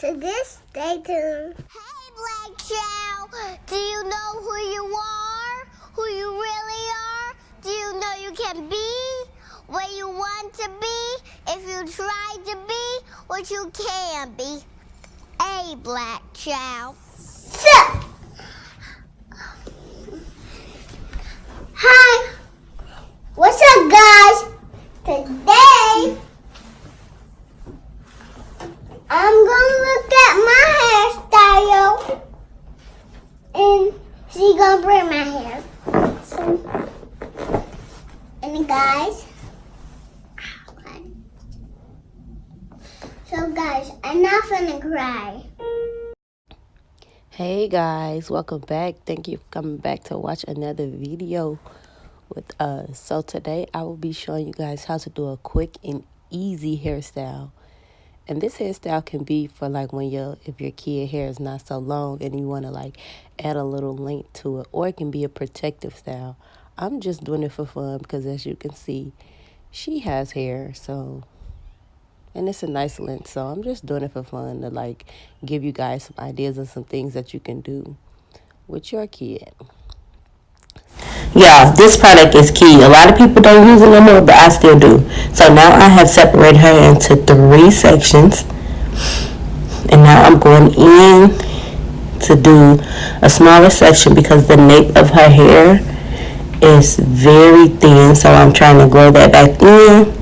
To this, stay tuned. Hey, Black Child, do you know who you are? Who you really are? Do you know you can be what you want to be if you try to be what you can be? Hey, Black Child. Hi, what's up, guys? Today, I'm gonna look at my hairstyle, and she's gonna braid my hair. And guys, I'm not gonna cry. Hey guys, welcome back. Thank you for coming back to watch another video with us. So today I will be showing you guys how to do a quick and easy hairstyle. And this hairstyle can be for like if your kid hair is not so long and you want to like add a little length to it, or it can be a protective style. I'm just doing it for fun because as you can see, she has hair, and it's a nice length, so I'm just doing it for fun to like give you guys some ideas and some things that you can do with your kid. Yeah, this product is key. A lot of people don't use it no more, but I still do. So now I have separated her into 3 sections. And now I'm going in to do a smaller section because the nape of her hair is very thin. So I'm trying to grow that back in.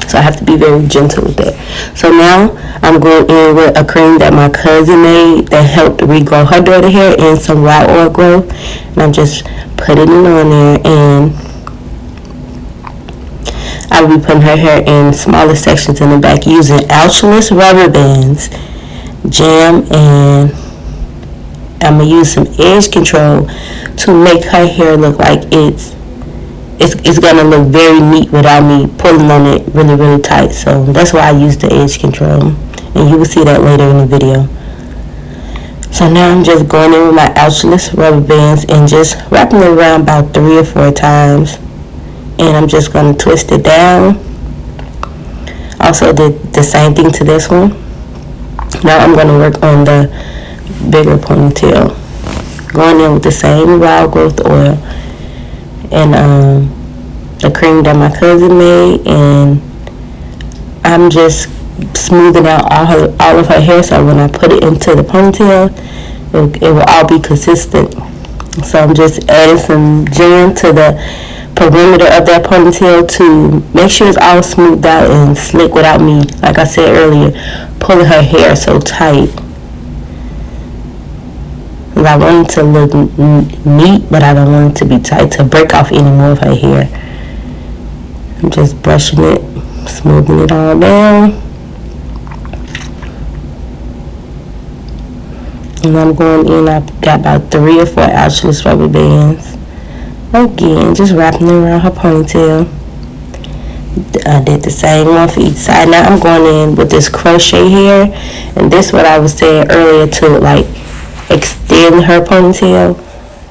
So I have to be very gentle with that. So now I'm going in with a cream that my cousin made that helped regrow her daughter hair and some raw oil growth. And I'm just putting it on there, and I will be putting her hair in smaller sections in the back using L.Y.F.E rubber bands, jam, and I'm going to use some edge control to make her hair look like it's going to look very neat without me pulling on it really, really tight. So that's why I use the edge control. And you will see that later in the video. So now I'm just going in with my L.Y.F.E rubber bands and just wrapping it around about 3 or 4 times. And I'm just going to twist it down. Also did the same thing to this one. Now I'm going to work on the bigger ponytail. Going in with the same raw growth oil and the cream that my cousin made, and I'm just smoothing out all of her hair, so when I put it into the ponytail, it will all be consistent. So I'm just adding some jam to the perimeter of that ponytail to make sure it's all smoothed out and slick without me, like I said earlier, pulling her hair so tight. I want it to look neat, but I don't want it to be tight to break off any more of her hair. I'm just brushing it, smoothing it all down. And I'm going in, I've got about 3 or 4 L.Y.F.E rubber bands. Again, just wrapping it around her ponytail. I did the same one for each side. Now I'm going in with this crochet hair. And this is what I was saying earlier to like extend her ponytail,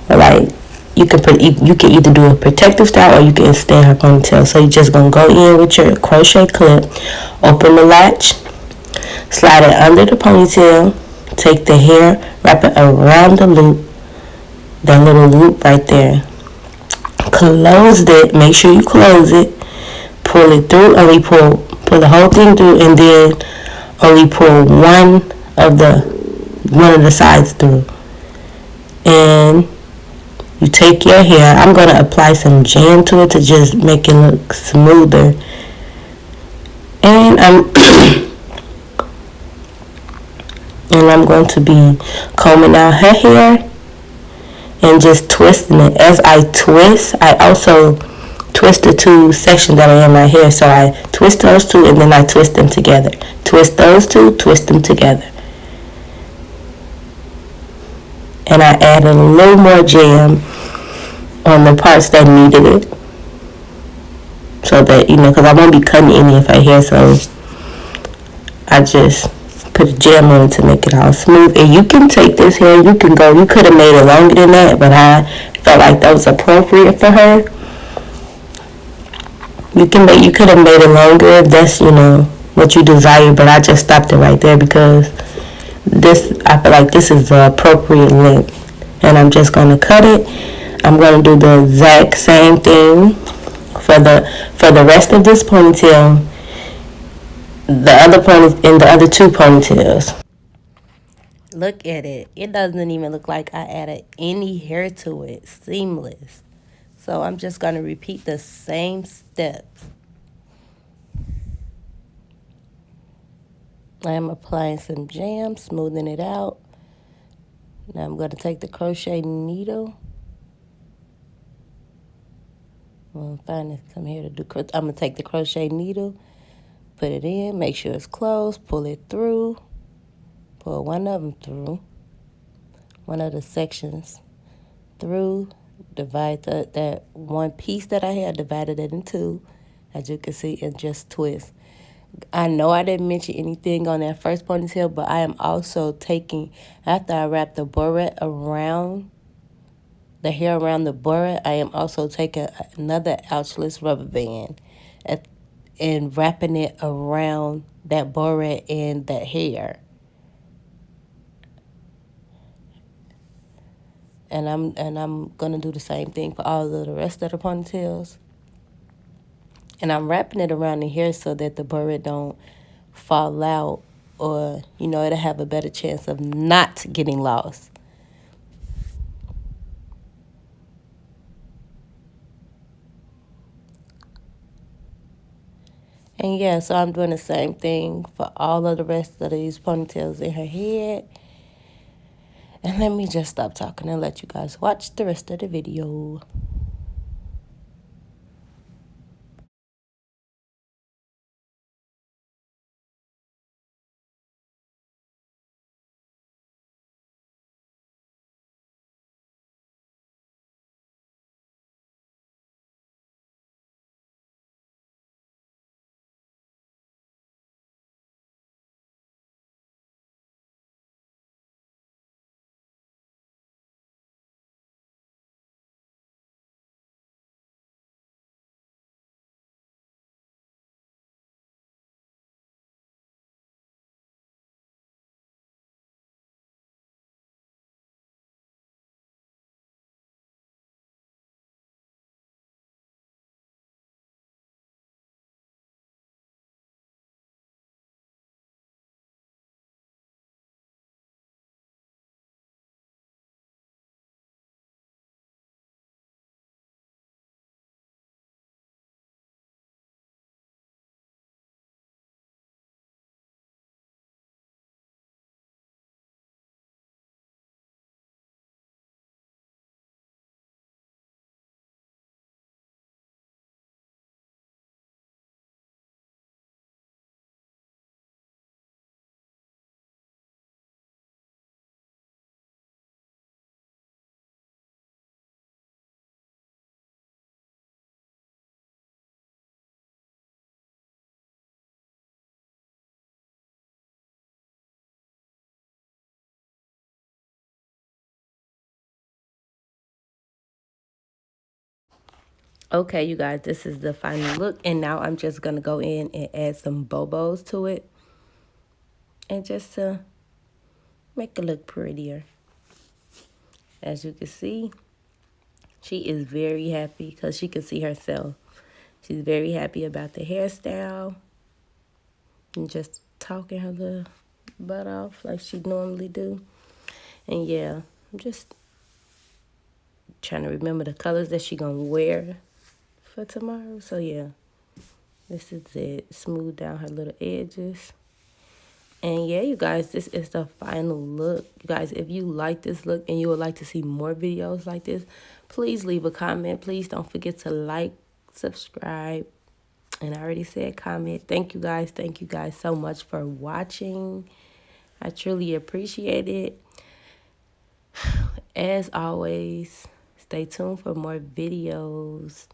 or like you can either do a protective style or you can extend her ponytail. So you're just gonna go in with your crochet clip, open the latch, slide it under the ponytail, take the hair, wrap it around the loop, that little loop right there, close it, make sure you close it, pull it through, only pull the whole thing through, and then only pull one of the sides through. And you take your hair, I'm going to apply some jam to it to just make it look smoother. And I'm going to be combing out her hair and just twisting it. As I twist, I also twist the 2 sections that are in my hair. So I twist those 2 and then I twist them together. Twist those 2, twist them together. And I added a little more jam on the parts that needed it. So that, because I won't be cutting any of her hair, so I just put jam on it to make it all smooth. And you can take this hair, you could have made it longer than that, but I felt like that was appropriate for her. You could have made it longer if that's, what you desire, but I just stopped it right there because I feel like this is the appropriate length. And I'm just going to cut it. I'm going to do the exact same thing for the rest of this ponytail, the other two ponytails. Look at it. It doesn't even look like I added any hair to it. Seamless. So I'm just going to repeat the same steps. I am applying some jam, smoothing it out. Now I'm going to take the crochet needle. I'm finding some here to do. I'm going to take the crochet needle, put it in, make sure it's closed, pull it through, pull one of them through, one of the sections through, divide that one piece that I had, divided it in two, as you can see, and just twist. I know I didn't mention anything on that first ponytail, but I am also taking, after I wrap the barrette around, the hair around the barrette, I am also taking another ouchless rubber band and wrapping it around that barrette and that hair. And I'm gonna do the same thing for all of the rest of the ponytails. And I'm wrapping it around the hair so that the barrette don't fall out, or it'll have a better chance of not getting lost. And yeah, so I'm doing the same thing for all of the rest of these ponytails in her head. And let me just stop talking and let you guys watch the rest of the video. Okay, you guys, this is the final look. And now I'm just going to go in and add some bobos to it. And just to make it look prettier. As you can see, she is very happy because she can see herself. She's very happy about the hairstyle. And just talking her little butt off like she normally do. And yeah, I'm just trying to remember the colors that she gonna wear for tomorrow. So yeah, this is it. Smooth down her little edges. And yeah, you guys, this is the final look. You guys, if you like this look and you would like to see more videos like this, please leave a comment. Please don't forget to like, subscribe, and I already said comment. Thank you guys. Thank you guys so much for watching. I truly appreciate it. As always, stay tuned for more videos.